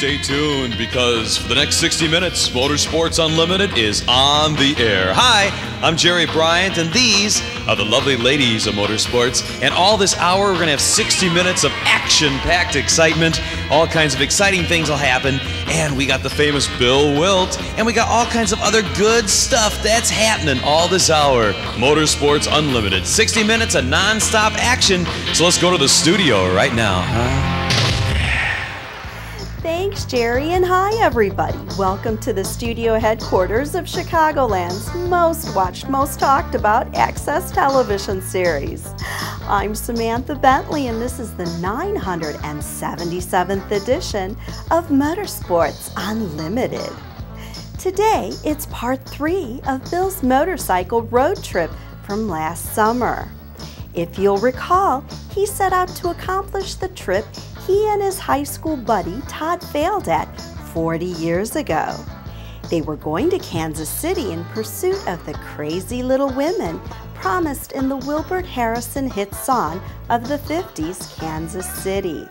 stay tuned because for the next 60 minutes, Motorsports Unlimited is on the air. Hi, I'm Jerry Bryant, and these are the lovely ladies of motorsports. And all this hour, we're going to have 60 minutes of action-packed excitement. All kinds of exciting things will happen. And we got the famous Bill Wildt, and we got all kinds of other good stuff that's happening all this hour. Motorsports Unlimited, 60 minutes of non-stop action. So let's go to the studio right now, huh? Thanks, Jerry, and hi, everybody. Welcome to the studio headquarters of Chicagoland's most watched, most talked about Access television series. I'm Samantha Bentley, and this is the 977th edition of Motorsports Unlimited. Today, it's part 3 of Bill's motorcycle road trip from last summer. If you'll recall, he set out to accomplish the trip he and his high school buddy Todd failed at 40 years ago. They were going to Kansas City in pursuit of the crazy little women promised in the Wilbert Harrison hit song of the 50s, Kansas City.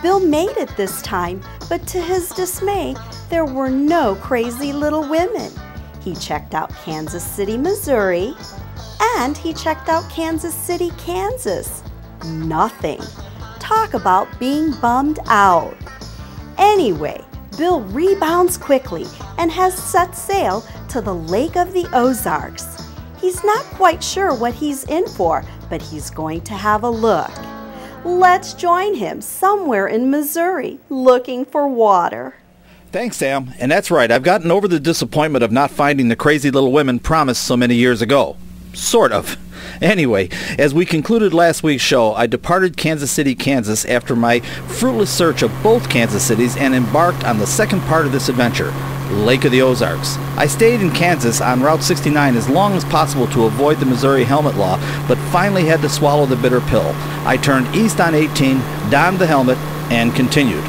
Bill made it this time, but to his dismay, there were no crazy little women. He checked out Kansas City, Missouri, and he checked out Kansas City, Kansas. Nothing. Talk about being bummed out. Anyway, Bill rebounds quickly and has set sail to the Lake of the Ozarks. He's not quite sure what he's in for, but he's going to have a look. Let's join him somewhere in Missouri looking for water. Thanks, Sam. And that's right, I've gotten over the disappointment of not finding the crazy little women promised so many years ago. Sort of. Anyway, as we concluded last week's show, I departed Kansas City, Kansas after my fruitless search of both Kansas cities and embarked on the second part of this adventure, Lake of the Ozarks. I stayed in Kansas on Route 69 as long as possible to avoid the Missouri helmet law, but finally had to swallow the bitter pill. I turned east on 18, donned the helmet, and continued.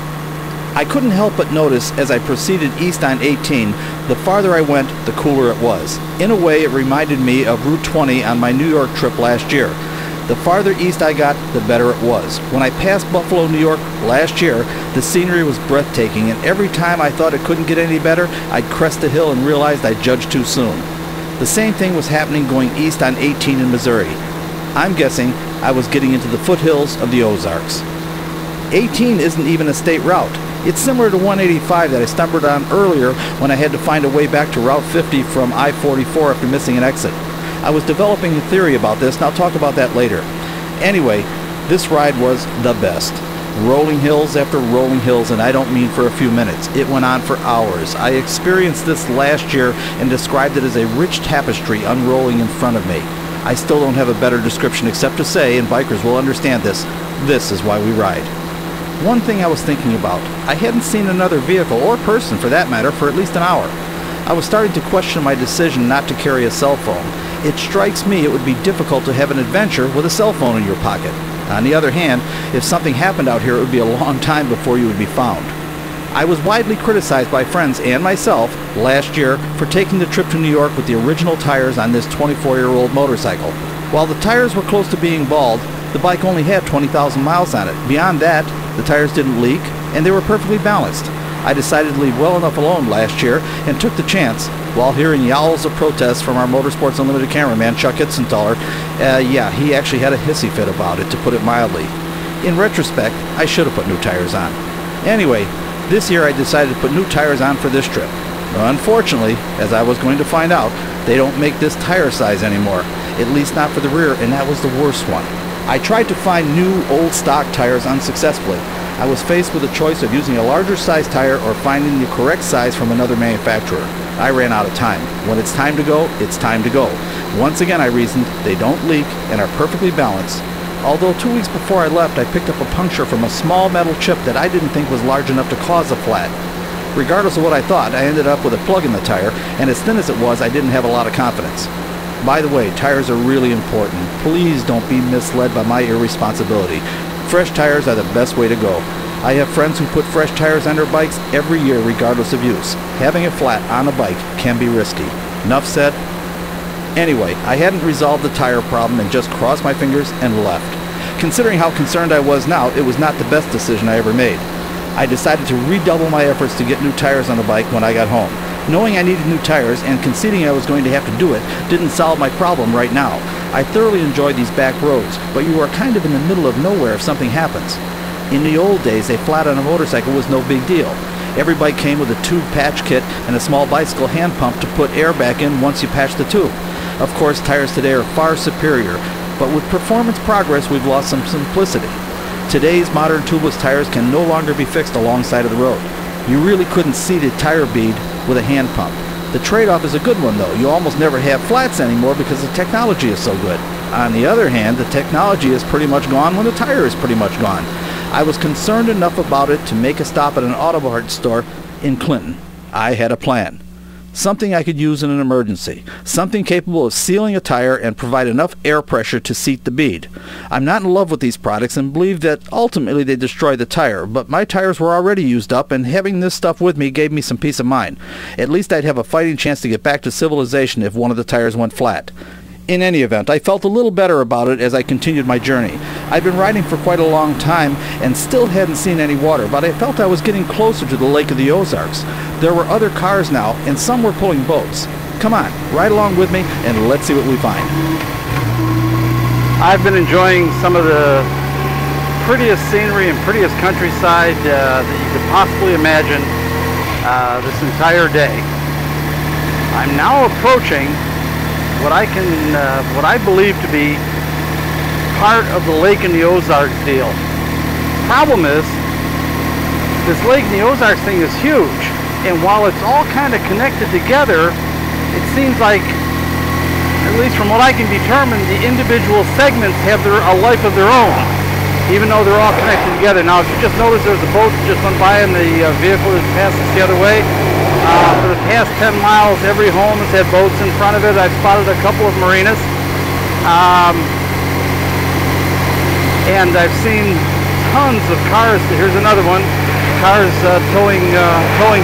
I couldn't help but notice as I proceeded east on 18, the farther I went, the cooler it was. In a way, it reminded me of Route 20 on my New York trip last year. The farther east I got, the better it was. When I passed Buffalo, New York last year, the scenery was breathtaking, and every time I thought it couldn't get any better, I'd crest a hill and realized I judged too soon. The same thing was happening going east on 18 in Missouri. I'm guessing I was getting into the foothills of the Ozarks. 18 isn't even a state route. It's similar to 185 that I stumbled on earlier when I had to find a way back to Route 50 from I-44 after missing an exit. I was developing a theory about this, and I'll talk about that later. Anyway, this ride was the best. Rolling hills after rolling hills, and I don't mean for a few minutes. It went on for hours. I experienced this last year and described it as a rich tapestry unrolling in front of me. I still don't have a better description except to say, and bikers will understand this is why we ride. One thing I was thinking about, I hadn't seen another vehicle, or person for that matter, for at least an hour. I was starting to question my decision not to carry a cell phone. It strikes me it would be difficult to have an adventure with a cell phone in your pocket. On the other hand, if something happened out here, it would be a long time before you would be found. I was widely criticized by friends and myself last year for taking the trip to New York with the original tires on this 24-year-old motorcycle. While the tires were close to being bald, the bike only had 20,000 miles on it. Beyond that, the tires didn't leak, and they were perfectly balanced. I decided to leave well enough alone last year and took the chance, while hearing yowls of protest from our Motorsports Unlimited cameraman, Chuck Itzenthaler. Yeah, he actually had a hissy fit about it, to put it mildly. In retrospect, I should have put new tires on. Anyway, this year I decided to put new tires on for this trip. Unfortunately, as I was going to find out, they don't make this tire size anymore, at least not for the rear, and that was the worst one. I tried to find new, old stock tires unsuccessfully. I was faced with a choice of using a larger size tire or finding the correct size from another manufacturer. I ran out of time. When it's time to go, it's time to go. Once again, I reasoned, they don't leak and are perfectly balanced. Although 2 weeks before I left, I picked up a puncture from a small metal chip that I didn't think was large enough to cause a flat. Regardless of what I thought, I ended up with a plug in the tire, and as thin as it was, I didn't have a lot of confidence. By the way, tires are really important. Please don't be misled by my irresponsibility. Fresh tires are the best way to go. I have friends who put fresh tires on their bikes every year regardless of use. Having a flat on a bike can be risky. Enough said. Anyway, I hadn't resolved the tire problem and just crossed my fingers and left. Considering how concerned I was now, it was not the best decision I ever made. I decided to redouble my efforts to get new tires on the bike when I got home. Knowing I needed new tires and conceding I was going to have to do it didn't solve my problem right now. I thoroughly enjoy these back roads, but you are kind of in the middle of nowhere if something happens. In the old days, a flat on a motorcycle was no big deal. Every bike came with a tube patch kit and a small bicycle hand pump to put air back in once you patch the tube. Of course, tires today are far superior, but with performance progress, we've lost some simplicity. Today's modern tubeless tires can no longer be fixed alongside of the road. You really couldn't see the tire bead with a hand pump. The trade-off is a good one though. You almost never have flats anymore because the technology is so good. On the other hand, the technology is pretty much gone when the tire is pretty much gone. I was concerned enough about it to make a stop at an auto parts store in Clinton. I had a plan. Something I could use in an emergency. Something capable of sealing a tire and provide enough air pressure to seat the bead. I'm not in love with these products and believe that ultimately they destroy the tire, but my tires were already used up and having this stuff with me gave me some peace of mind. At least I'd have a fighting chance to get back to civilization if one of the tires went flat. In any event, I felt a little better about it as I continued my journey. I'd been riding for quite a long time and still hadn't seen any water, but I felt I was getting closer to the Lake of the Ozarks. There were other cars now, and some were pulling boats. Come on, ride along with me, and let's see what we find. I've been enjoying some of the prettiest scenery and prettiest countryside that you could possibly imagine this entire day. I'm now approaching what I believe to be part of the Lake in the Ozarks deal. Problem is, this Lake in the Ozarks thing is huge, and while it's all kind of connected together, it seems like, at least from what I can determine, the individual segments have a life of their own, even though they're all connected together. Now, if you just notice there's a boat that just went by and the vehicle is passing the other way, for the past 10 miles, every home has had boats in front of it. I've spotted a couple of marinas. And I've seen tons of cars. Here's another one. Cars towing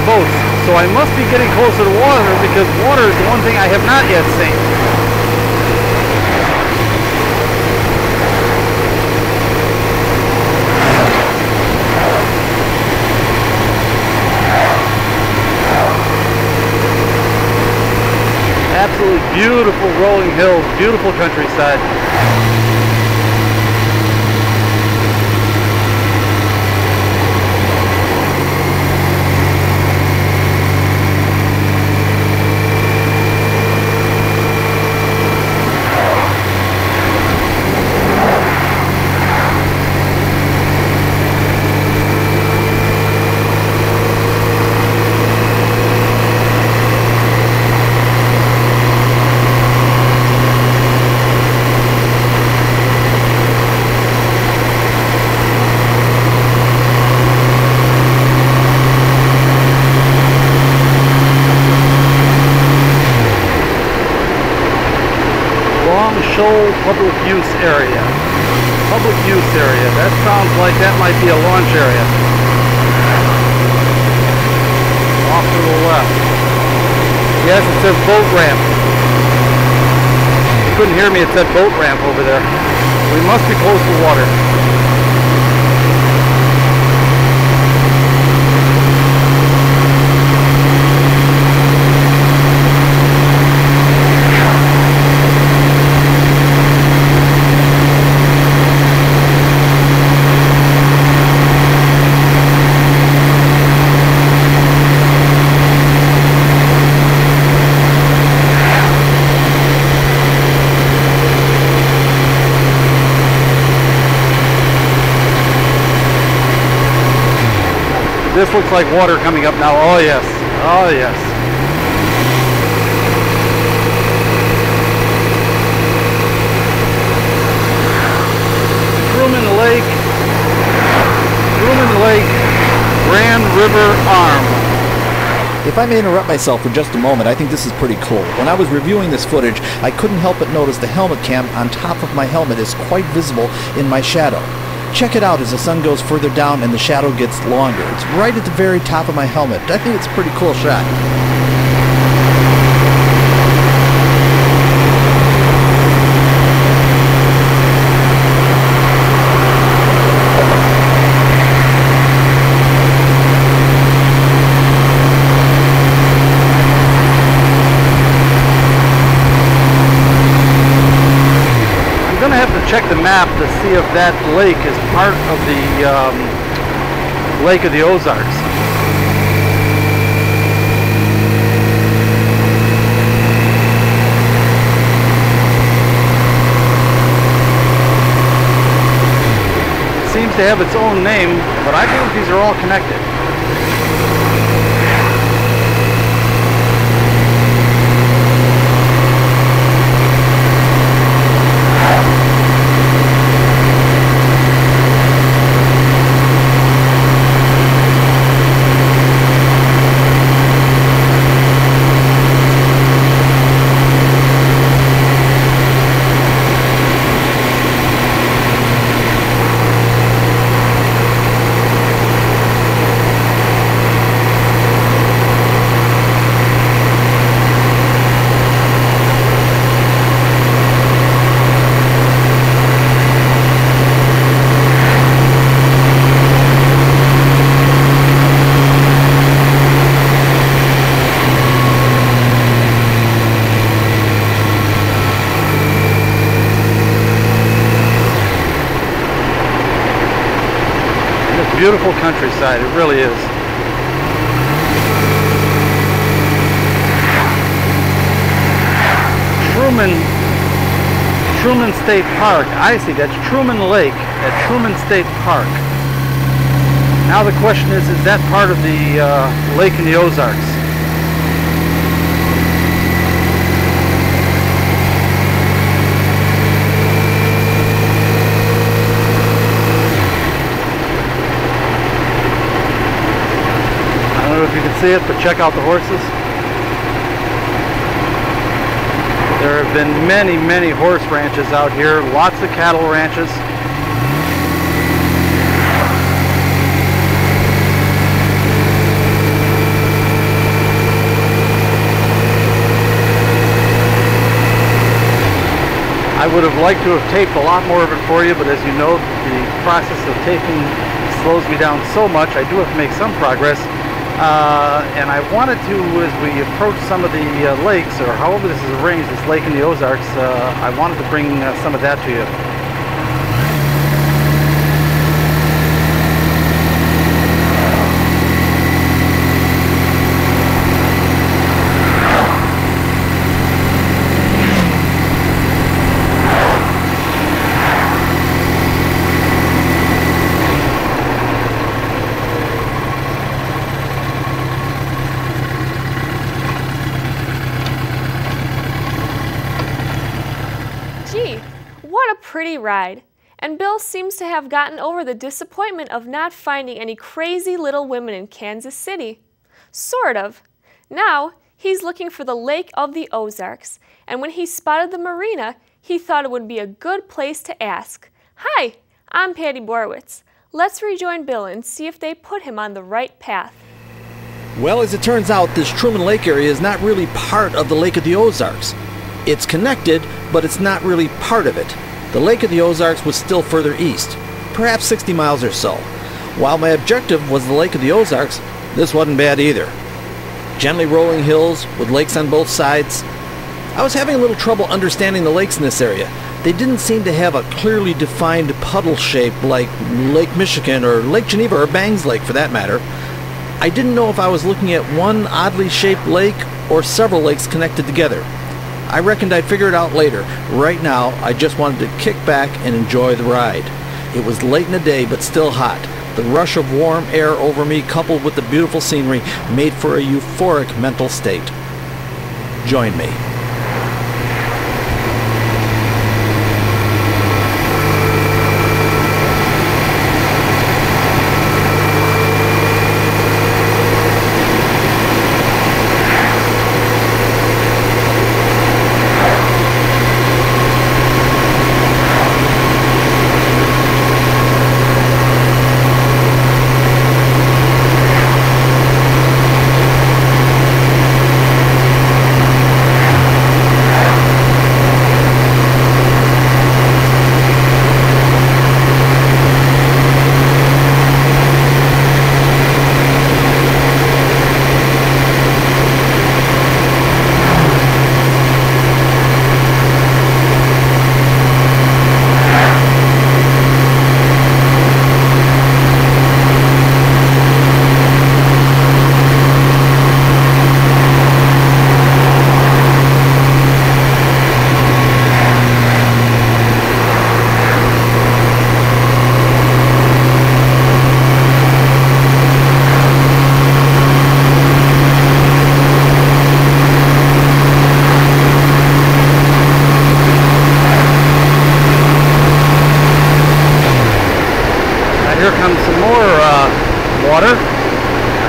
boats. So I must be getting closer to water because water is the one thing I have not yet seen. Absolutely beautiful rolling hills, beautiful countryside. Public use area. Public use area. That sounds like that might be a launch area. Off to the left. Yes, it says boat ramp. You couldn't hear me, it said boat ramp over there. We must be close to water. This looks like water coming up now. Oh yes, oh yes. Truman Lake, Grand River Arm. If I may interrupt myself for just a moment, I think this is pretty cool. When I was reviewing this footage, I couldn't help but notice the helmet cam on top of my helmet is quite visible in my shadow. Check it out as the sun goes further down and the shadow gets longer. It's right at the very top of my helmet. I think it's a pretty cool shot. check the map to see if that lake is part of the Lake of the Ozarks. It seems to have its own name, but I believe these are all connected. Beautiful countryside, it really is. Truman State Park. I see, that's Truman Lake at Truman State Park. Now the question is that part of the lake in the Ozarks? I don't know if you can see it, but check out the horses. There have been many, many horse ranches out here, lots of cattle ranches. I would have liked to have taped a lot more of it for you, but as you know, the process of taping slows me down so much. I do have to make some progress. And I wanted to, as we approach some of the lakes, or however this is arranged, this lake in the Ozarks, I wanted to bring some of that to you. What a pretty ride. And Bill seems to have gotten over the disappointment of not finding any crazy little women in Kansas City. Sort of. Now, he's looking for the Lake of the Ozarks, and when he spotted the marina, he thought it would be a good place to ask. Hi, I'm Patty Borowitz. Let's rejoin Bill and see if they put him on the right path. Well, as it turns out, this Truman Lake area is not really part of the Lake of the Ozarks. It's connected, but it's not really part of it. The Lake of the Ozarks was still further east, perhaps 60 miles or so. While my objective was the Lake of the Ozarks, this wasn't bad either. Gently rolling hills with lakes on both sides. I was having a little trouble understanding the lakes in this area. They didn't seem to have a clearly defined puddle shape like Lake Michigan or Lake Geneva or Bangs Lake for that matter. I didn't know if I was looking at one oddly shaped lake or several lakes connected together. I reckoned I'd figure it out later. Right now, I just wanted to kick back and enjoy the ride. It was late in the day, but still hot. The rush of warm air over me, coupled with the beautiful scenery, made for a euphoric mental state. Join me.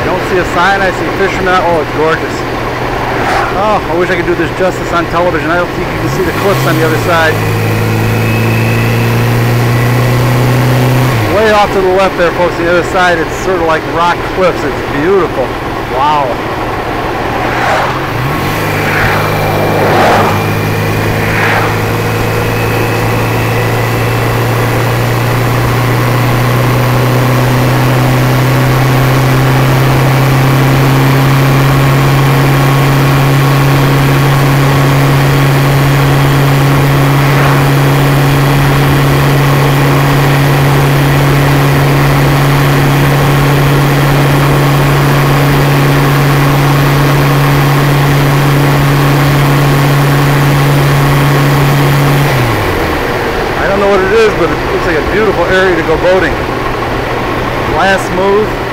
Don't see a sign. I see fishermen. Oh, it's gorgeous. Oh, I wish I could do this justice on television. I don't think you can see the cliffs on the other side. Way off to the left there, folks. The other side, it's sort of like rock cliffs. It's beautiful. Wow. But it looks like a beautiful area to go boating. Glass smooth.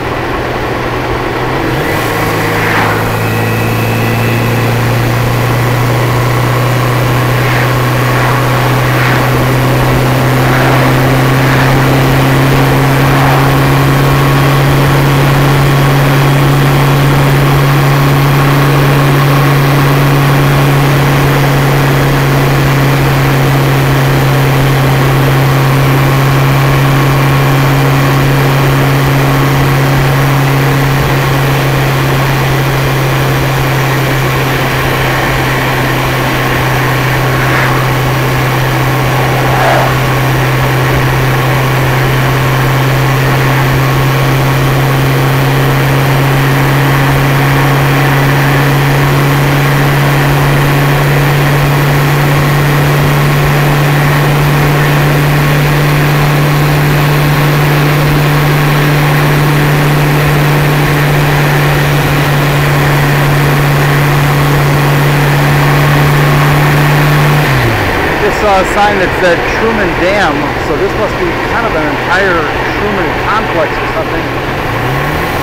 Saw a sign that said Truman Dam, so this must be kind of an entire Truman complex or something.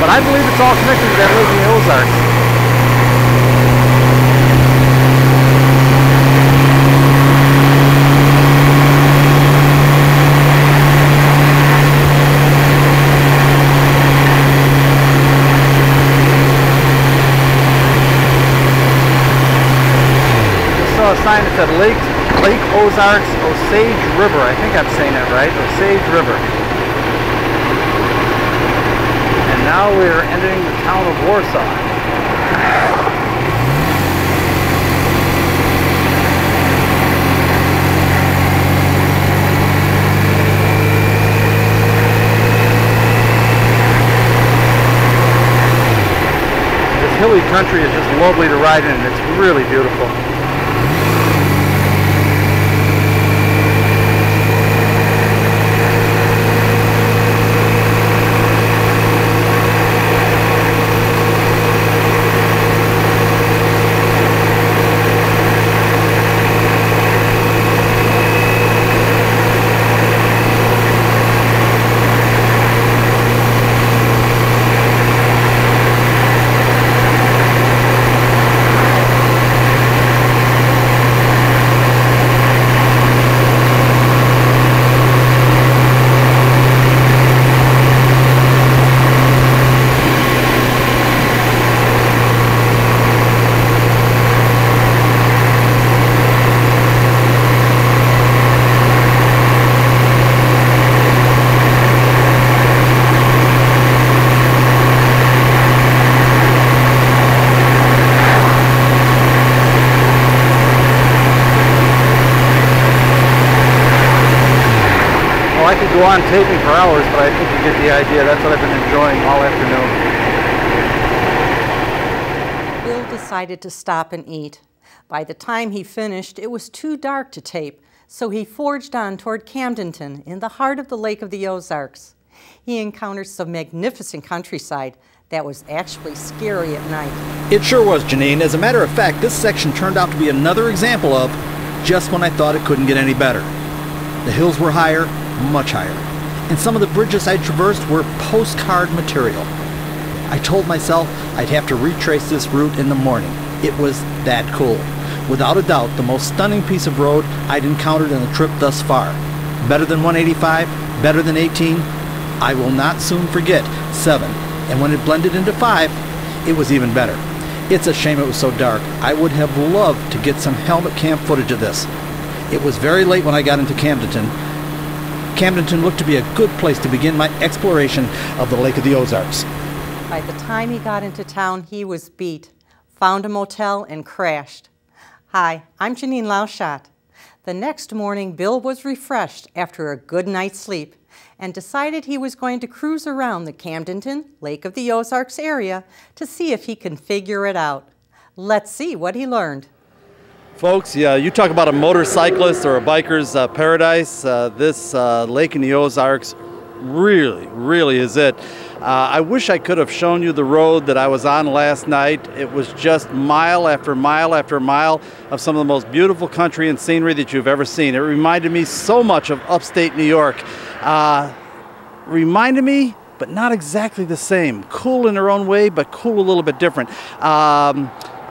But I believe it's all connected to that Lake of the Ozarks. Just saw a sign that said Lake Ozarks, Osage River. I think I'm saying that right. Osage River. And now we're entering the town of Warsaw. This hilly country is just lovely to ride in. It's really beautiful. I could go on taping for hours, but I think you get the idea. That's what I've been enjoying all afternoon. Bill decided to stop and eat. By the time he finished, it was too dark to tape, so he forged on toward Camdenton in the heart of the Lake of the Ozarks. He encountered some magnificent countryside that was actually scary at night. It sure was, Janine. As a matter of fact, this section turned out to be another example of just when I thought it couldn't get any better. The hills were higher, much higher, and some of the bridges I traversed were postcard material. I told myself I'd have to retrace this route in the morning. It was that cool. Without a doubt, the most stunning piece of road I'd encountered in the trip thus far. Better than 185, better than 18. I will not soon forget 7, And when it blended into 5, it was even better. It's a shame it was so dark. I would have loved to get some helmet cam footage of this. It was very late when I got into Camdenton. Camdenton looked to be a good place to begin my exploration of the Lake of the Ozarks. By the time he got into town, he was beat, found a motel, and crashed. Hi, I'm Janine Lauschat. The next morning, Bill was refreshed after a good night's sleep and decided he was going to cruise around the Camdenton, Lake of the Ozarks area to see if he can figure it out. Let's see what he learned. Folks, yeah, you talk about a motorcyclist or a biker's paradise. This lake in the Ozarks really is it. I wish I could have shown you the road that I was on last night. It was just mile after mile after mile of some of the most beautiful country and scenery that you've ever seen. It reminded me so much of upstate New York. Reminded me, but not exactly the same. Cool in their own way, but cool a little bit different.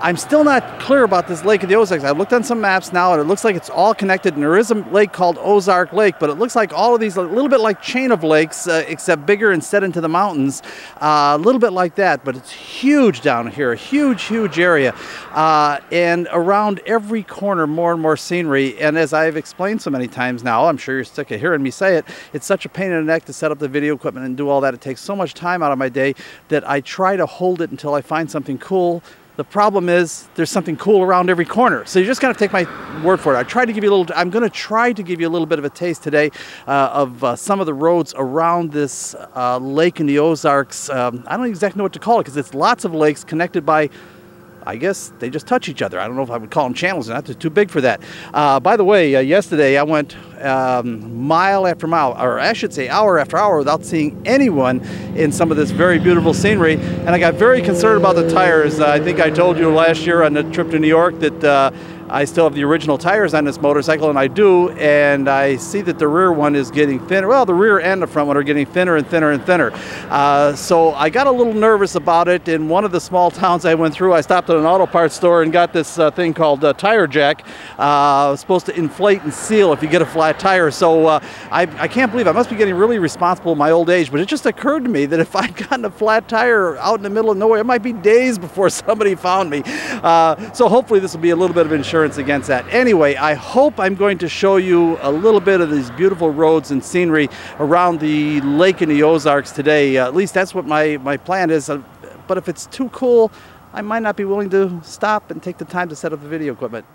I'm still not clear about this Lake of the Ozarks. I looked on some maps now, and it looks like it's all connected, and there is a lake called Ozark Lake, but it looks like all of these, a little bit like chain of lakes, except bigger and set into the mountains. A little bit like that, but it's huge down here, a huge area. And around every corner, more and more scenery. And as I've explained so many times now, I'm sure you're sick of hearing me say it, it's such a pain in the neck to set up the video equipment and do all that. It takes so much time out of my day that I try to hold it until I find something cool. The problem is there's something cool around every corner. So you just got to take my word for it. I'm going to try to give you a little bit of a taste today of some of the roads around this lake in the Ozarks. I don't exactly know what to call it because it's lots of lakes connected by, I guess they just touch each other. I don't know if I would call them channels or not. They're too big for that. By the way, yesterday I went mile after mile, or I should say hour after hour, without seeing anyone in some of this very beautiful scenery. And I got very concerned about the tires. I think I told you last year on the trip to New York that I still have the original tires on this motorcycle, and I do, and I see that the rear one is getting thinner. Well, the rear and the front one are getting thinner and thinner and thinner. So I got a little nervous about it. In one of the small towns I went through, I stopped at an auto parts store and got this thing called Tire Jack. It's supposed to inflate and seal if you get a flat tire. So I can't believe I must be getting really responsible in my old age, but it just occurred to me that if I'd gotten a flat tire out in the middle of nowhere, it might be days before somebody found me. So hopefully this will be a little bit of insurance against that. Anyway, I hope I'm going to show you a little bit of these beautiful roads and scenery around the lake in the Ozarks today. At least that's what my plan is. But if it's too cool, I might not be willing to stop and take the time to set up the video equipment.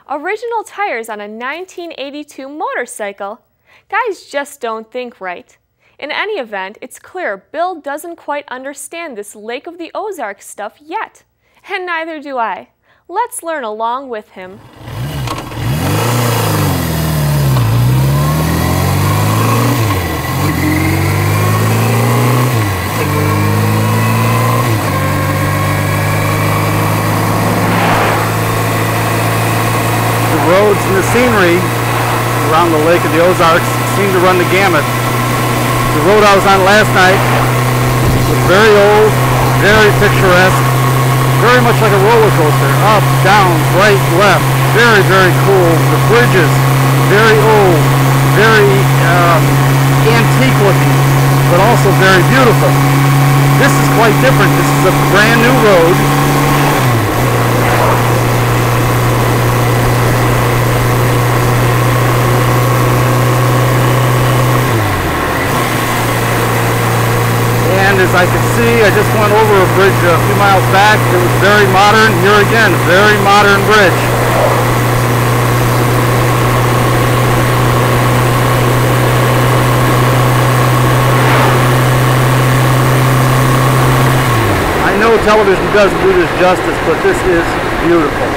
Original tires on a 1982 motorcycle? Guys just don't think right. In any event, it's clear Bill doesn't quite understand this Lake of the Ozarks stuff yet. And neither do I. Let's learn along with him. The roads and the scenery around the Lake of the Ozarks seem to run the gamut. The road I was on last night was very old, very picturesque. Very much like a roller coaster, up, down, right, left, very cool. The bridges, very old, very antique looking, but also very beautiful. This is quite different. This is a brand new road. And as I can see, I just went over a bridge a few miles back. It was very modern. Here again, a very modern bridge. I know television doesn't do this justice, but this is beautiful.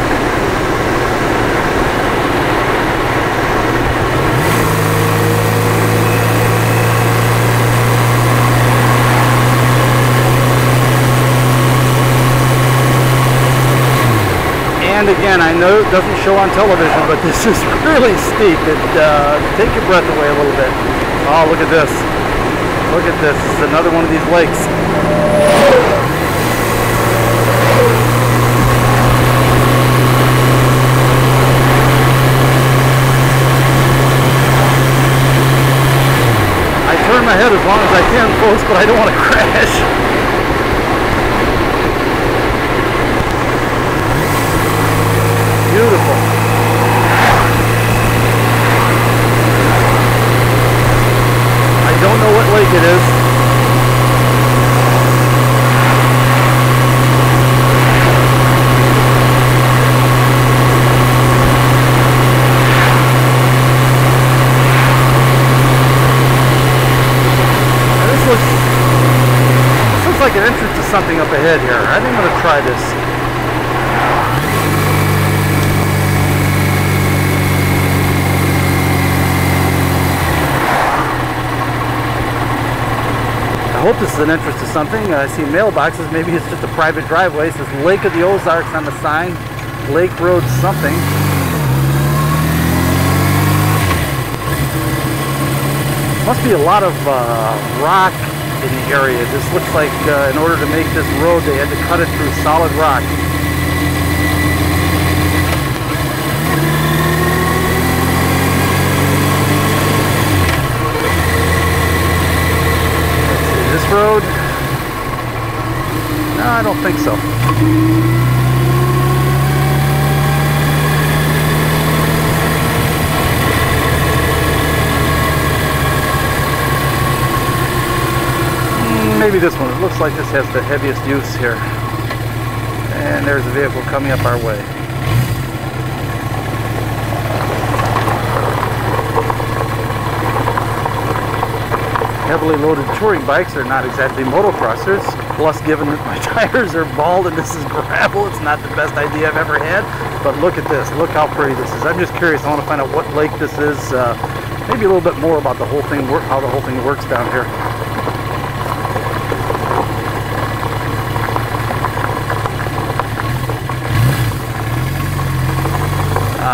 And again, I know it doesn't show on television, but this is really steep. Take your breath away a little bit. Oh, look at this. Look at this. This is another one of these lakes. I turn my head as long as I can, folks, but I don't want to crash. an entrance to something up ahead here. I think I'm going to try this. I hope this is an entrance to something. I see mailboxes. Maybe it's just a private driveway. It says Lake of the Ozarks on the sign. Lake Road something. Must be a lot of rock in the area. This looks like in order to make this road they had to cut it through solid rock. Road? No, I don't think so. Maybe this one. It looks like this has the heaviest use here. And there's a vehicle coming up our way. Heavily loaded touring bikes are not exactly motocrossers. Plus, given that my tires are bald and this is gravel, it's not the best idea I've ever had. But look at this. Look how pretty this is. I'm just curious. I want to find out what lake this is. Maybe a little bit more about the whole thing, how the whole thing works down here.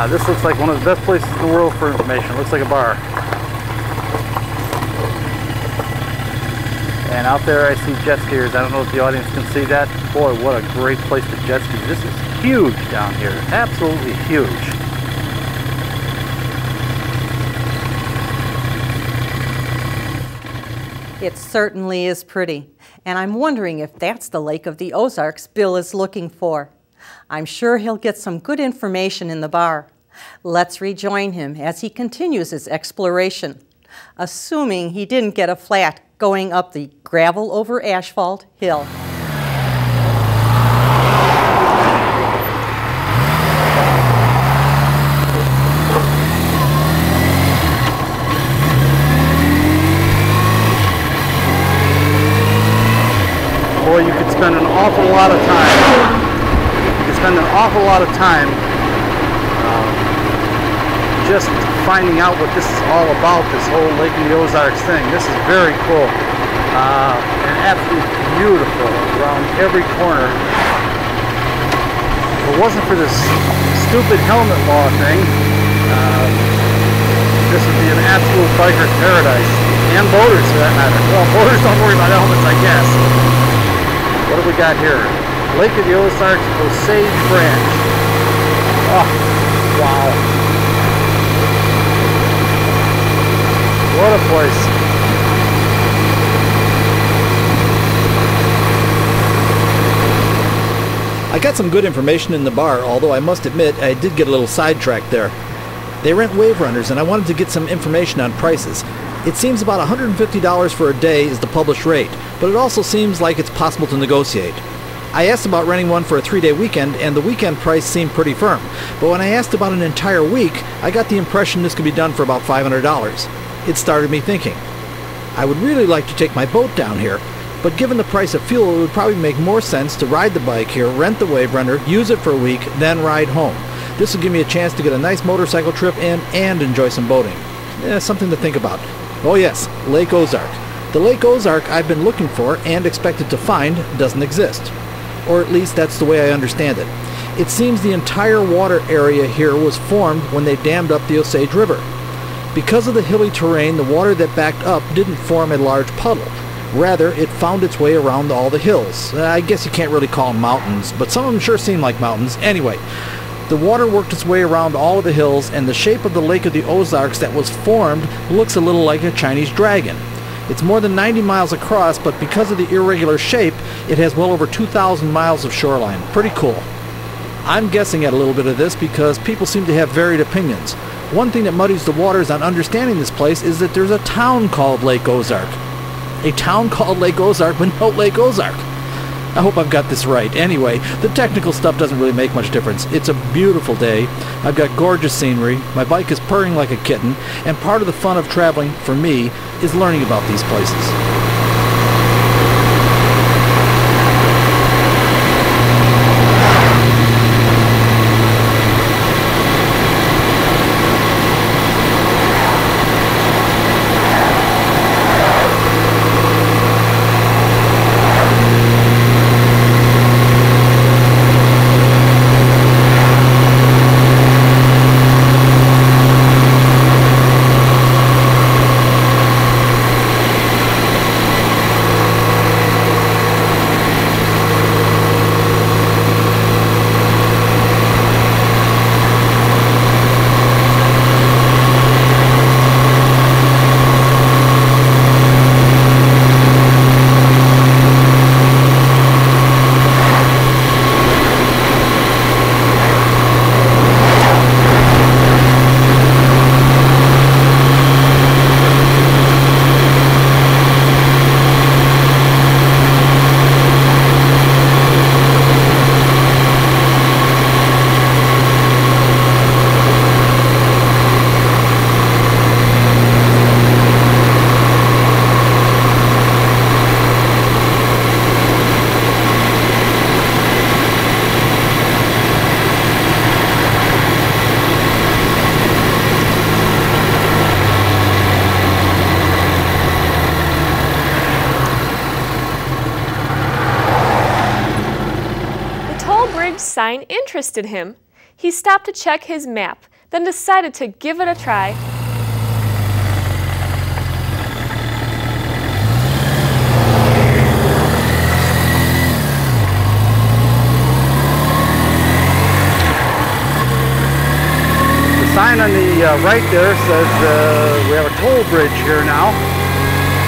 This looks like one of the best places in the world for information. It looks like a bar. And out there I see jet skiers. I don't know if the audience can see that. Boy, what a great place to jet ski. This is huge down here. Absolutely huge. It certainly is pretty. And I'm wondering if that's the Lake of the Ozarks Bill is looking for. I'm sure he'll get some good information in the bar. Let's rejoin him as he continues his exploration, assuming he didn't get a flat going up the gravel over asphalt hill. Boy, you could spend an awful lot of time. You could spend an awful lot of time just finding out what this is all about, this whole Lake of the Ozarks thing. This is very cool. And absolutely beautiful around every corner. If it wasn't for this stupid helmet law thing, this would be an absolute biker's paradise. And boaters, for that matter. Well, boaters don't worry about helmets, I guess. What do we got here? Lake of the Ozarks, Osage Branch. Oh, wow. What a place. I got some good information in the bar, although I must admit I did get a little sidetracked there. They rent wave runners and I wanted to get some information on prices. It seems about $150 for a day is the published rate, but it also seems like it's possible to negotiate. I asked about renting one for a 3-day weekend and the weekend price seemed pretty firm, but when I asked about an entire week, I got the impression this could be done for about $500. It started me thinking. I would really like to take my boat down here, but given the price of fuel, it would probably make more sense to ride the bike here, rent the wave runner, use it for a week, then ride home. This will give me a chance to get a nice motorcycle trip in and enjoy some boating. Something to think about. Oh yes, Lake Ozark. The Lake Ozark I've been looking for and expected to find doesn't exist. Or at least that's the way I understand it. It seems the entire water area here was formed when they dammed up the Osage River. Because of the hilly terrain, the water that backed up didn't form a large puddle. Rather, it found its way around all the hills. I guess you can't really call them mountains, but some of them sure seem like mountains. Anyway, the water worked its way around all of the hills, and the shape of the Lake of the Ozarks that was formed looks a little like a Chinese dragon. It's more than 90 miles across, but because of the irregular shape, it has well over 2,000 miles of shoreline. Pretty cool. I'm guessing at a little bit of this because people seem to have varied opinions. One thing that muddies the waters on understanding this place is that there's a town called Lake Ozark. A town called Lake Ozark, but no Lake Ozark. I hope I've got this right. Anyway, the technical stuff doesn't really make much difference. It's a beautiful day. I've got gorgeous scenery. My bike is purring like a kitten. And part of the fun of traveling, for me, is learning about these places. strange sign interested him. He stopped to check his map, then decided to give it a try. The sign on the right there says we have a toll bridge here now.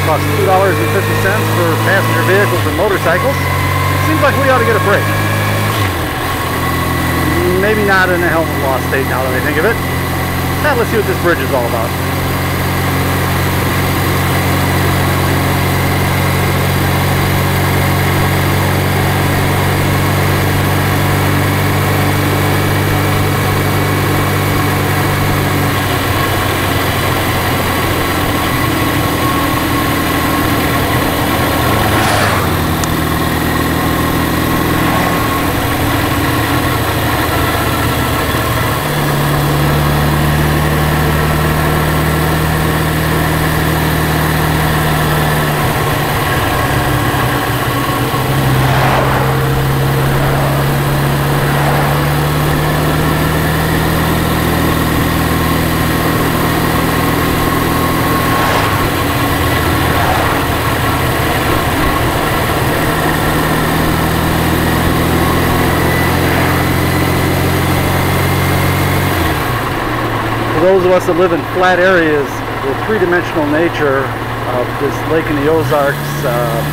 Costs $2.50 for passenger vehicles and motorcycles. Seems like we ought to get a break. Maybe not in a helmet law state now that I think of it. Now let's see what this bridge is all about. For those of us that live in flat areas, the three-dimensional nature of this lake in the Ozarks, I'm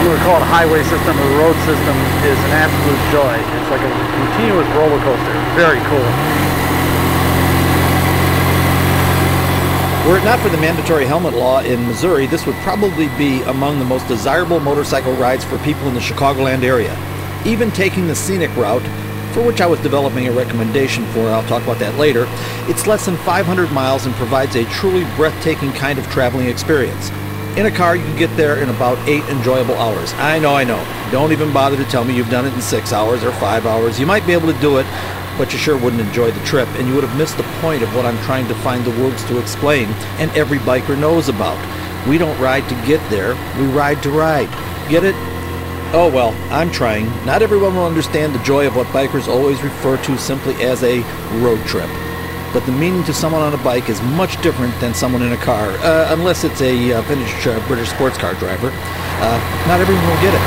going to call it a highway system or a road system, is an absolute joy. It's like a continuous roller coaster. Very cool. Were it not for the mandatory helmet law in Missouri, this would probably be among the most desirable motorcycle rides for people in the Chicagoland area. Even taking the scenic route, for which I was developing a recommendation for, I'll talk about that later, it's less than 500 miles and provides a truly breathtaking kind of traveling experience. In a car, you can get there in about 8 enjoyable hours. I know. Don't even bother to tell me you've done it in 6 hours or 5 hours. You might be able to do it, but you sure wouldn't enjoy the trip, and you would have missed the point of what I'm trying to find the words to explain, and every biker knows about. We don't ride to get there, we ride to ride. Get it? Oh well, I'm trying. Not everyone will understand the joy of what bikers always refer to simply as a road trip. But the meaning to someone on a bike is much different than someone in a car, unless it's a vintage British sports car driver. Not everyone will get it.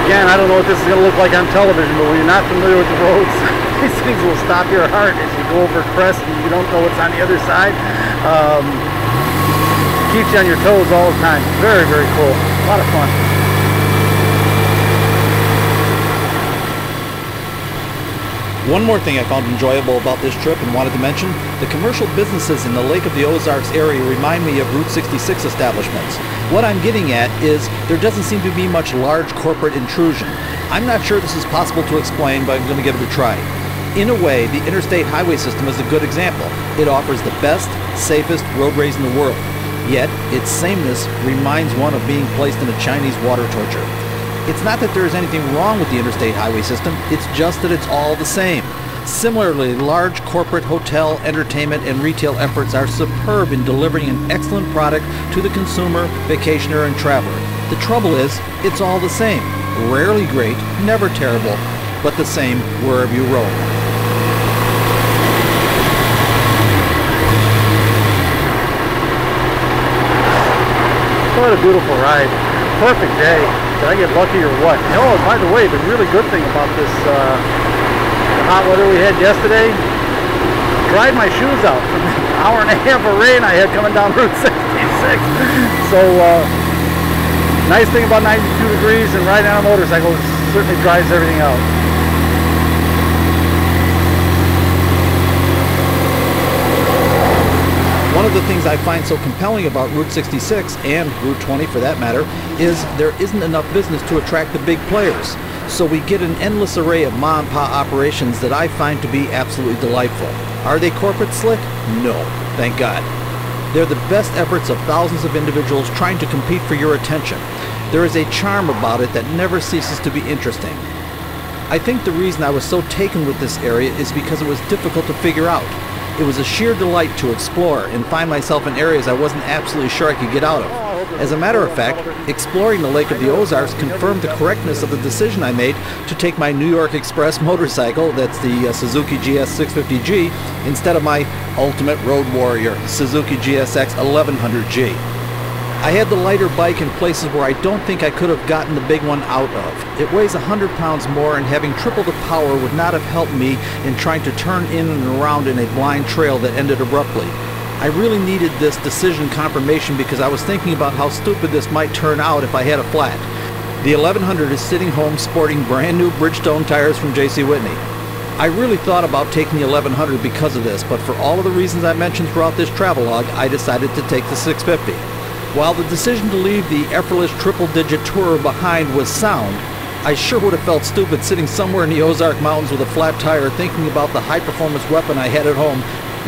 Again, I don't know what this is going to look like on television, but when you're not familiar with the roads, these things will stop your heart as you go over a crest and you don't know what's on the other side. Keeps you on your toes all the time. Very, very cool. A lot of fun. One more thing I found enjoyable about this trip and wanted to mention, the commercial businesses in the Lake of the Ozarks area remind me of Route 66 establishments. What I'm getting at is there doesn't seem to be much large corporate intrusion. I'm not sure this is possible to explain, but I'm going to give it a try. In a way, the interstate highway system is a good example. It offers the best, safest roadways in the world. Yet, its sameness reminds one of being placed in a Chinese water torture. It's not that there is anything wrong with the interstate highway system, it's just that it's all the same. Similarly, large corporate hotel, entertainment, and retail efforts are superb in delivering an excellent product to the consumer, vacationer, and traveler. The trouble is, it's all the same. Rarely great, never terrible, but the same wherever you roam. What a beautiful ride. Perfect day. Did I get lucky or what? Oh, by the way, the really good thing about this hot weather we had yesterday, dried my shoes out from the hour and a half of rain I had coming down Route 66. So, nice thing about 92 degrees and riding on a motorcycle, it certainly dries everything out. One of the things I find so compelling about Route 66, and Route 20 for that matter, is there isn't enough business to attract the big players. So we get an endless array of ma-and-pa operations that I find to be absolutely delightful. Are they corporate slick? No, thank God. They're the best efforts of thousands of individuals trying to compete for your attention. There is a charm about it that never ceases to be interesting. I think the reason I was so taken with this area is because it was difficult to figure out. It was a sheer delight to explore and find myself in areas I wasn't absolutely sure I could get out of. As a matter of fact, exploring the Lake of the Ozarks confirmed the correctness of the decision I made to take my New York Express motorcycle, that's the Suzuki GS 650G, instead of my ultimate road warrior, Suzuki GSX 1100G. I had the lighter bike in places where I don't think I could have gotten the big one out of. It weighs 100 pounds more, and having triple the power would not have helped me in trying to turn in and around in a blind trail that ended abruptly. I really needed this decision confirmation because I was thinking about how stupid this might turn out if I had a flat. The 1100 is sitting home sporting brand new Bridgestone tires from J.C. Whitney. I really thought about taking the 1100 because of this, but for all of the reasons I mentioned throughout this travelogue, I decided to take the 650. While the decision to leave the effortless triple-digit tourer behind was sound, I sure would have felt stupid sitting somewhere in the Ozark Mountains with a flat tire thinking about the high-performance weapon I had at home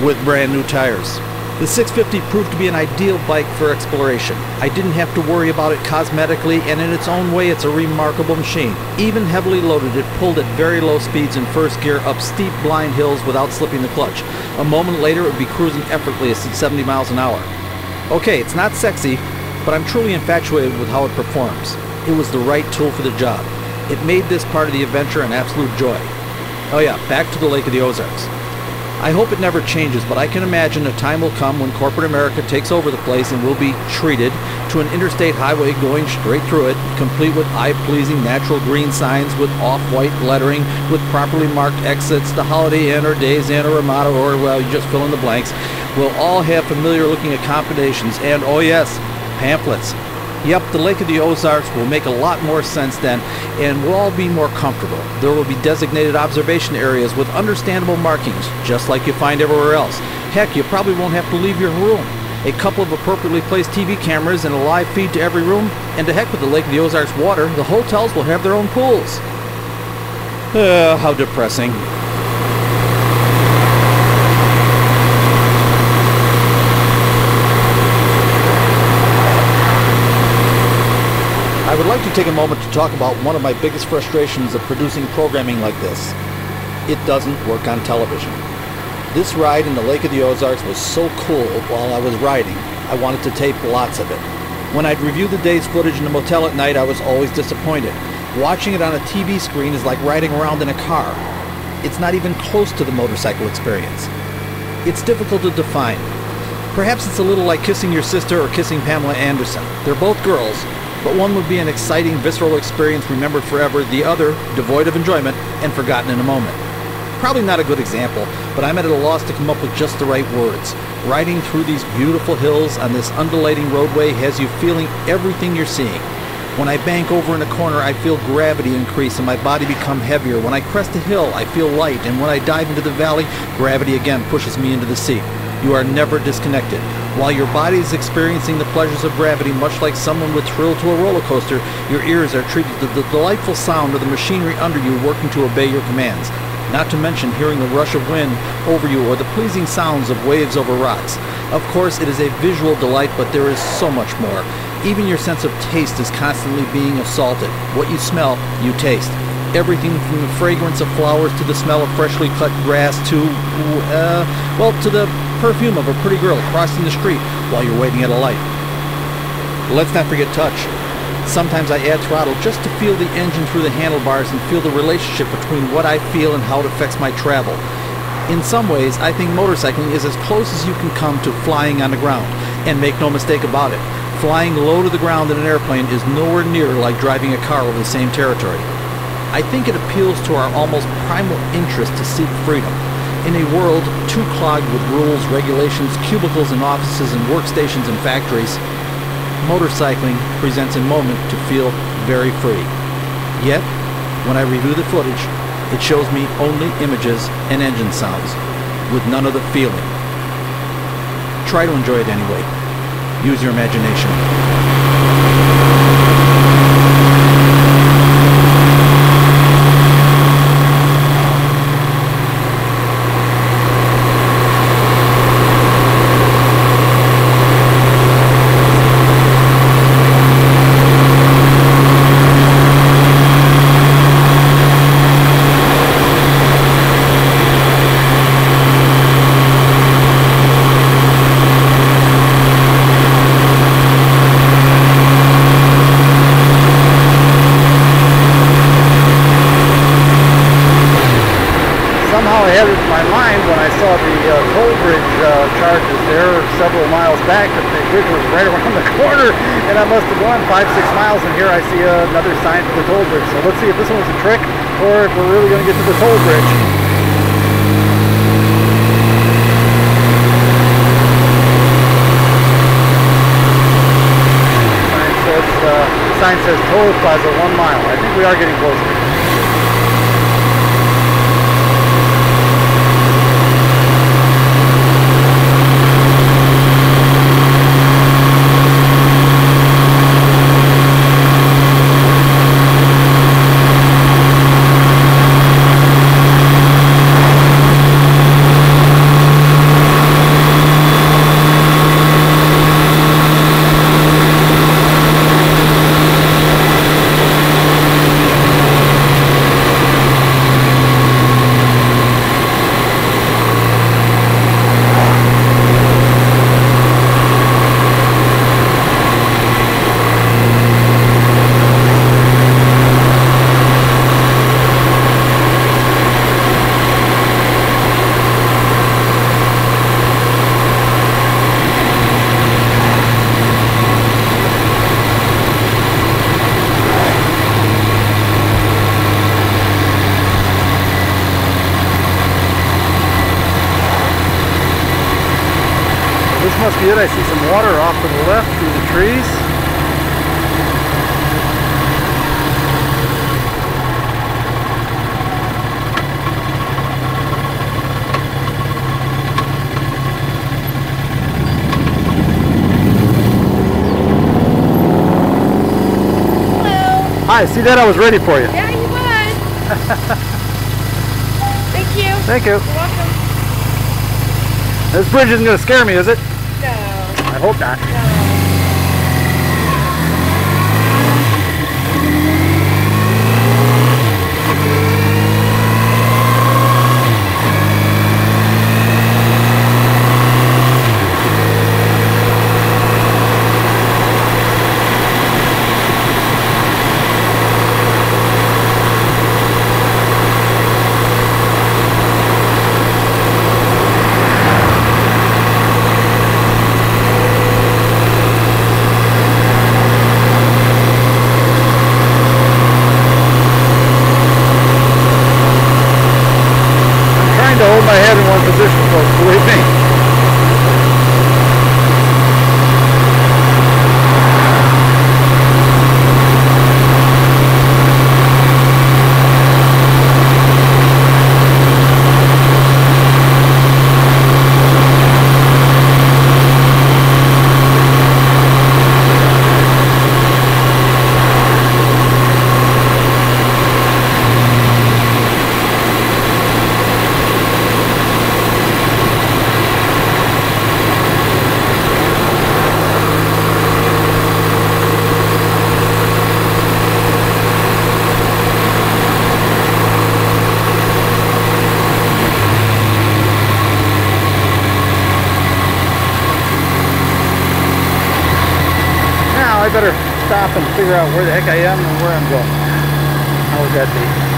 with brand new tires. The 650 proved to be an ideal bike for exploration. I didn't have to worry about it cosmetically, and in its own way it's a remarkable machine. Even heavily loaded, it pulled at very low speeds in first gear up steep blind hills without slipping the clutch. A moment later it would be cruising effortlessly at 70 miles an hour. Okay, it's not sexy, but I'm truly infatuated with how it performs. It was the right tool for the job. It made this part of the adventure an absolute joy. Oh yeah, back to the Lake of the Ozarks. I hope it never changes, but I can imagine a time will come when corporate America takes over the place and we'll be treated to an interstate highway going straight through it, complete with eye-pleasing natural green signs with off-white lettering, with properly marked exits, the Holiday Inn or Days Inn or Ramada, or, well, you just fill in the blanks. We'll all have familiar-looking accommodations and, oh yes, pamphlets. Yep, the Lake of the Ozarks will make a lot more sense then, and we'll all be more comfortable. There will be designated observation areas with understandable markings, just like you find everywhere else. Heck, you probably won't have to leave your room. A couple of appropriately placed TV cameras and a live feed to every room, and to heck with the Lake of the Ozarks water, the hotels will have their own pools. How depressing. I would like to take a moment to talk about one of my biggest frustrations of producing programming like this. It doesn't work on television. This ride in the Lake of the Ozarks was so cool while I was riding, I wanted to tape lots of it. When I'd review the day's footage in the motel at night, I was always disappointed. Watching it on a TV screen is like riding around in a car. It's not even close to the motorcycle experience. It's difficult to define. Perhaps it's a little like kissing your sister or kissing Pamela Anderson. They're both girls, but one would be an exciting, visceral experience remembered forever, the other devoid of enjoyment and forgotten in a moment. Probably not a good example, but I'm at a loss to come up with just the right words. Riding through these beautiful hills on this undulating roadway has you feeling everything you're seeing. When I bank over in a corner, I feel gravity increase and my body become heavier. When I crest a hill, I feel light, and when I dive into the valley, gravity again pushes me into the sea. You are never disconnected. While your body is experiencing the pleasures of gravity, much like someone would thrill to a roller coaster, your ears are treated to the delightful sound of the machinery under you working to obey your commands. Not to mention hearing the rush of wind over you or the pleasing sounds of waves over rocks. Of course, it is a visual delight, but there is so much more. Even your sense of taste is constantly being assaulted. What you smell, you taste. Everything from the fragrance of flowers to the smell of freshly cut grass to the perfume of a pretty girl crossing the street while you're waiting at a light. Let's not forget touch. Sometimes I add throttle just to feel the engine through the handlebars and feel the relationship between what I feel and how it affects my travel. In some ways, I think motorcycling is as close as you can come to flying on the ground. And make no mistake about it, flying low to the ground in an airplane is nowhere near like driving a car over the same territory. I think it appeals to our almost primal interest to seek freedom. In a world too clogged with rules, regulations, cubicles in offices and workstations and factories, motorcycling presents a moment to feel very free. Yet, when I review the footage, it shows me only images and engine sounds, with none of the feeling. try to enjoy it anyway. Use your imagination. Toll bridge charges there several miles back, but the bridge was right around the corner, and I must have gone 5-6 miles, and here I see another sign for the toll bridge. So let's see if this one's a trick or if we're really going to get to the toll bridge. The sign says toll plaza 1 mile. I think we are getting closer. Must be it. I see some water off to the left through the trees. Hello. Hi, see that? I was ready for you. Yeah, you was. Thank you. Thank you. You're welcome. This bridge isn't going to scare me, is it? No. I hope not. No. To hold my head in one position, folks, believe me. I better stop and figure out where the heck I am and where I'm going. How would that be?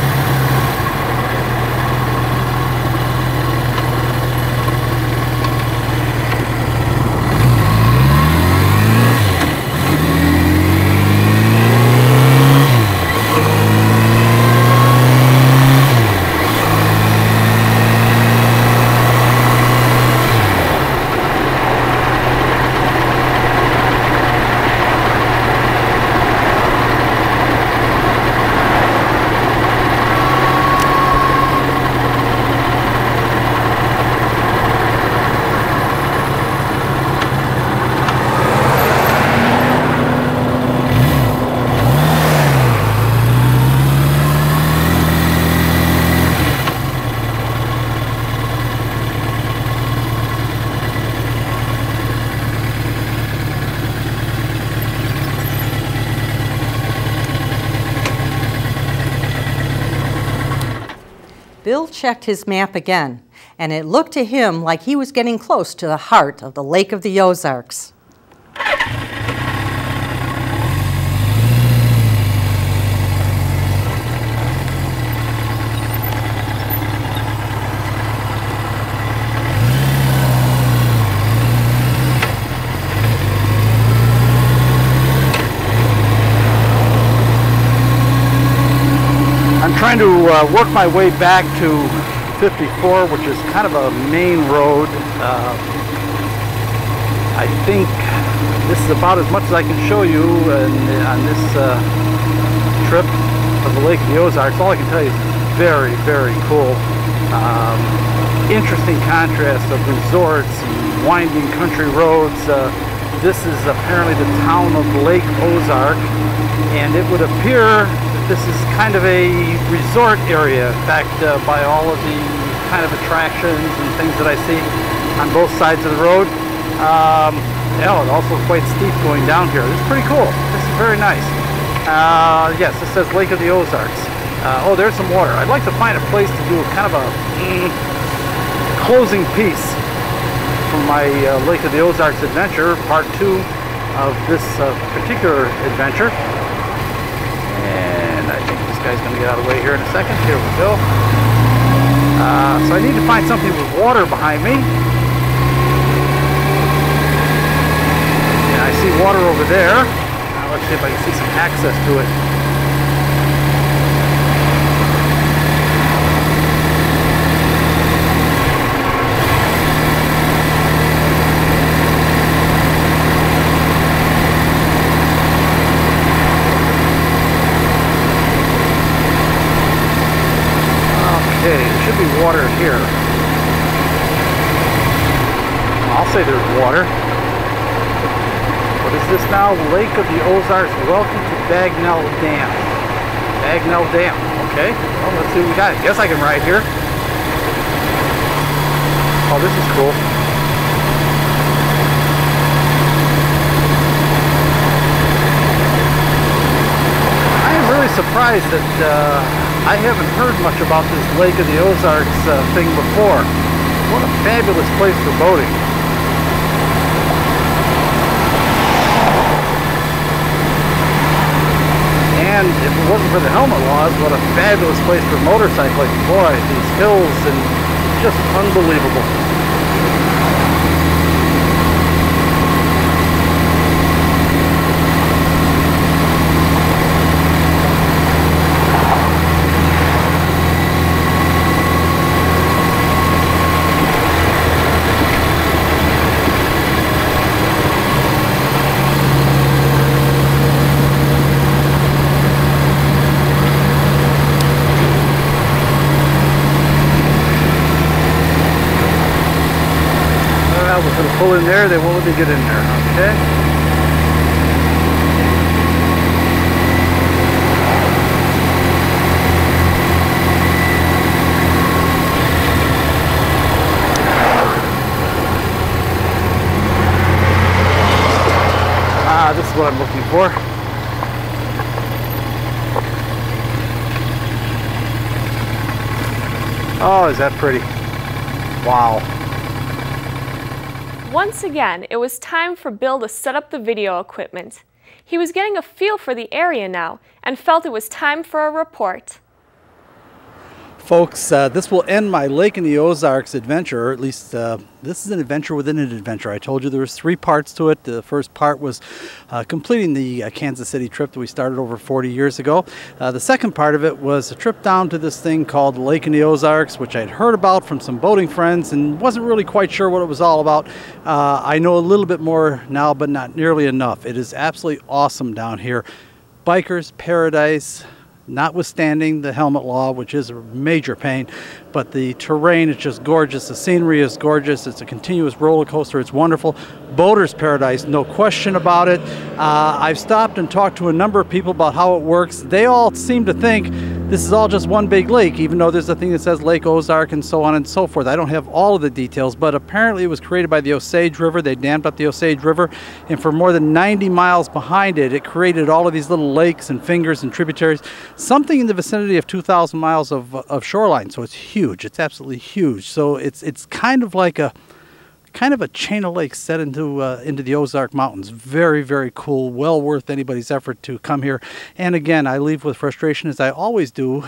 Bill checked his map again, and it looked to him like he was getting close to the heart of the Lake of the Ozarks. I'm trying to work my way back to 54, which is kind of a main road. I think this is about as much as I can show you on this trip of the Lake of the Ozarks. All I can tell you is it's very, very cool. Interesting contrast of resorts and winding country roads. This is apparently the town of Lake Ozark, and it would appear this is kind of a resort area. In fact, by all of the kind of attractions and things that I see on both sides of the road. Yeah, it's also quite steep going down here. This is pretty cool. This is very nice. Yes, this says Lake of the Ozarks. Oh, there's some water. I'd like to find a place to do kind of a closing piece from my Lake of the Ozarks adventure, part 2 of this particular adventure. And I think this guy's going to get out of the way here in a second. Here we go. So I need to find something with water behind me. And I see water over there. Now let's see if I can see some access to it. Okay, there should be water here. I'll say there's water. What is this now? Lake of the Ozarks. Welcome to Bagnell Dam. Bagnell Dam. Okay. Well, let's see what we got. I guess I can ride here. Oh, this is cool. I am really surprised that I haven't heard much about this Lake of the Ozarks thing before. What a fabulous place for boating. And if it wasn't for the helmet laws, what a fabulous place for motorcycling. Boy, these hills and just unbelievable. We're going to pull in there, they won't let me get in there, okay? This is what I'm looking for. Oh, is that pretty? Wow. Once again, it was time for Bill to set up the video equipment. He was getting a feel for the area now and felt it was time for a report. Folks, this will end my Lake in the Ozarks adventure, or at least this is an adventure within an adventure. I told you there was 3 parts to it. The first part was completing the Kansas City trip that we started over 40 years ago. The second part of it was a trip down to this thing called Lake in the Ozarks, which I'd heard about from some boating friends and wasn't really quite sure what it was all about. I know a little bit more now, but not nearly enough. It is absolutely awesome down here. Biker's paradise. Notwithstanding the helmet law, which is a major pain, but the terrain is just gorgeous. The scenery is gorgeous. It's a continuous roller coaster. It's wonderful. Boater's paradise, no question about it. I've stopped and talked to a number of people about how it works. They all seem to think this is all just one big lake, even though there's a thing that says Lake Ozark and so on and so forth. I don't have all of the details, but apparently it was created by the Osage River. They dammed up the Osage River, and for more than 90 miles behind it, it created all of these little lakes and fingers and tributaries, something in the vicinity of 2,000 miles of shoreline. So it's huge. It's absolutely huge. So it's kind of like a chain of lakes set into the Ozark Mountains. Very, very cool. Well worth anybody's effort to come here. And again, I leave with frustration, as I always do.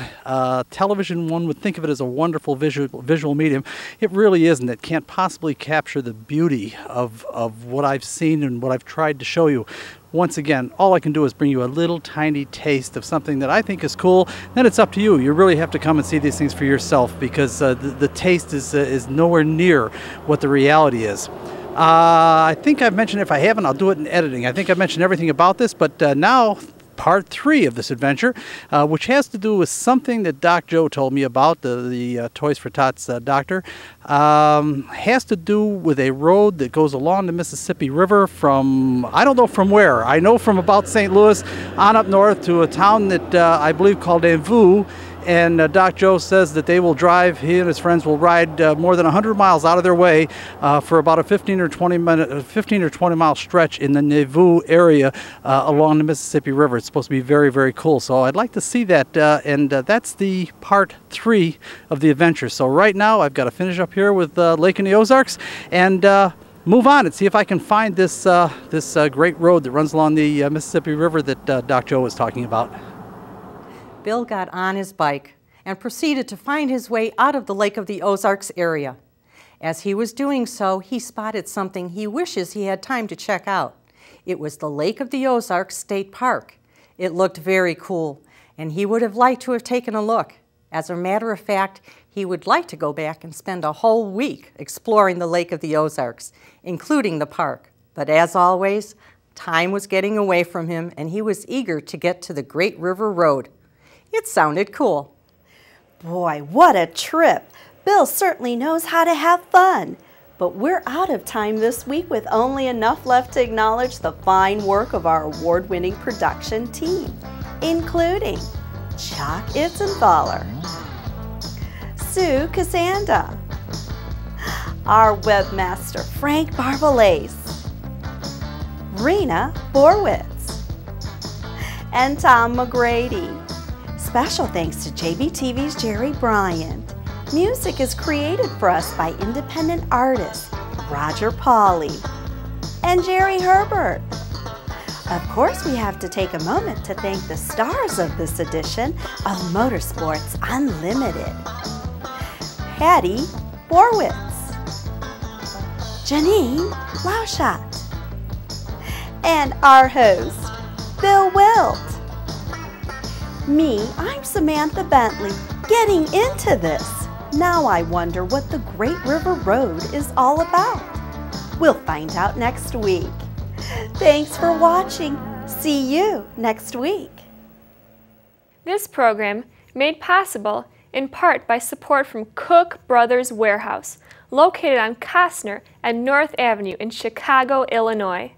Television, one would think of it as a wonderful visual medium. It really isn't. It can't possibly capture the beauty of what I've seen and what I've tried to show you. Once again, all I can do is bring you a little tiny taste of something that I think is cool. Then it's up to you. You really have to come and see these things for yourself, because the taste is nowhere near what the reality is. I think I've mentioned, if I haven't, I'll do it in editing. I think I've mentioned everything about this, but now part 3 of this adventure, which has to do with something that Doc Joe told me about, the Toys for Tots doctor, has to do with a road that goes along the Mississippi River from, I don't know from where, I know from about St. Louis on up north to a town that I believe called Anvou. And Doc Joe says that they will drive, he and his friends will ride more than 100 miles out of their way for about a 15 or 20 mile stretch in the Nauvoo area along the Mississippi River. It's supposed to be very, very cool. So I'd like to see that, and that's the part 3 of the adventure. So right now I've got to finish up here with Lake in the Ozarks and move on and see if I can find this great road that runs along the Mississippi River that Doc Joe was talking about. Bill got on his bike and proceeded to find his way out of the Lake of the Ozarks area. As he was doing so, he spotted something he wishes he had time to check out. It was the Lake of the Ozarks State Park. It looked very cool, and he would have liked to have taken a look. As a matter of fact, he would like to go back and spend a whole week exploring the Lake of the Ozarks, including the park. But as always, time was getting away from him, and he was eager to get to the Great River Road. It sounded cool. Boy, what a trip. Bill certainly knows how to have fun. But we're out of time this week, with only enough left to acknowledge the fine work of our award-winning production team, including Chuck Itzenthaler, Sue Casanda, our webmaster Frank Barbalace, Rena Borwitz, and Tom McGrady. Special thanks to JBTV's Jerry Bryant. Music is created for us by independent artist Roger Pauley and Jerry Herbert. Of course, we have to take a moment to thank the stars of this edition of Motorsports Unlimited: Patty Borwitz, Janine Lauschat, and our host, Bill Wildt. Me, I'm Samantha Bentley, getting into this. Now I wonder what the Great River Road is all about. We'll find out next week. Thanks for watching. See you next week. This program made possible in part by support from Cook Brothers Warehouse, located on Costner and North Avenue in Chicago, Illinois.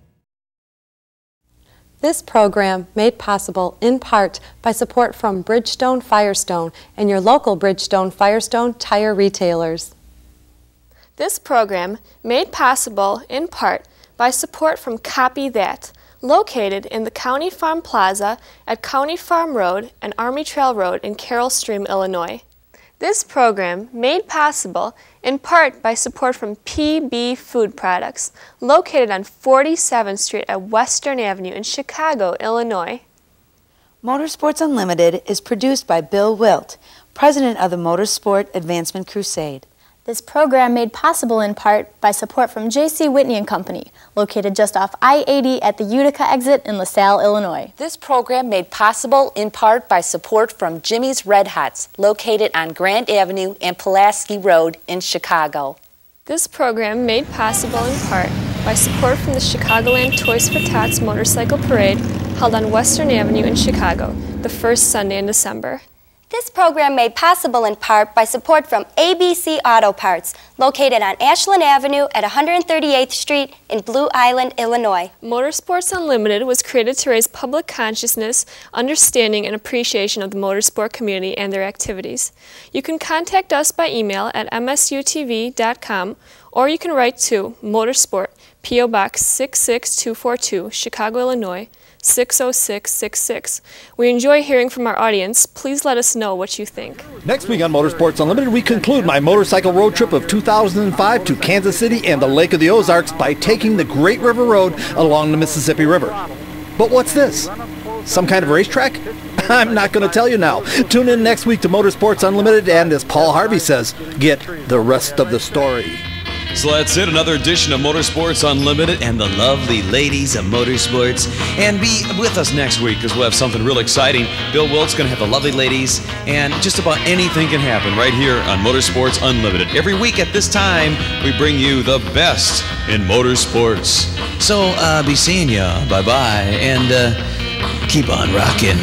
This program made possible in part by support from Bridgestone Firestone and your local Bridgestone Firestone tire retailers. This program made possible in part by support from Copy That, located in the County Farm Plaza at County Farm Road and Army Trail Road in Carroll Stream, Illinois. This program made possible in part by support from PB Food Products, located on 47th Street at Western Avenue in Chicago, Illinois. Motorsports Unlimited is produced by Bill Wildt, president of the Motorsport Advancement Crusade. This program made possible in part by support from J.C. Whitney & Company, located just off I-80 at the Utica exit in LaSalle, Illinois. This program made possible in part by support from Jimmy's Red Hots, located on Grant Avenue and Pulaski Road in Chicago. This program made possible in part by support from the Chicagoland Toys for Tots Motorcycle Parade, held on Western Avenue in Chicago, the first Sunday in December. This program made possible in part by support from ABC Auto Parts, located on Ashland Avenue at 138th Street in Blue Island, Illinois. Motorsports Unlimited was created to raise public consciousness, understanding, and appreciation of the motorsport community and their activities. You can contact us by email at msutv.com, or you can write to Motorsport, P.O. Box 66242, Chicago, Illinois, 60666. We enjoy hearing from our audience. Please let us know what you think. Next week on Motorsports Unlimited, we conclude my motorcycle road trip of 2005 to Kansas City and the Lake of the Ozarks by taking the Great River Road along the Mississippi River. But what's this? Some kind of racetrack? I'm not going to tell you now. Tune in next week to Motorsports Unlimited, and as Paul Harvey says, get the rest of the story. So that's it, another edition of Motorsports Unlimited and the lovely ladies of motorsports. And be with us next week because we'll have something real exciting. Bill Wildt's going to have the lovely ladies, and just about anything can happen right here on Motorsports Unlimited. Every week at this time, we bring you the best in motorsports. So be seeing ya. Bye-bye. And keep on rocking.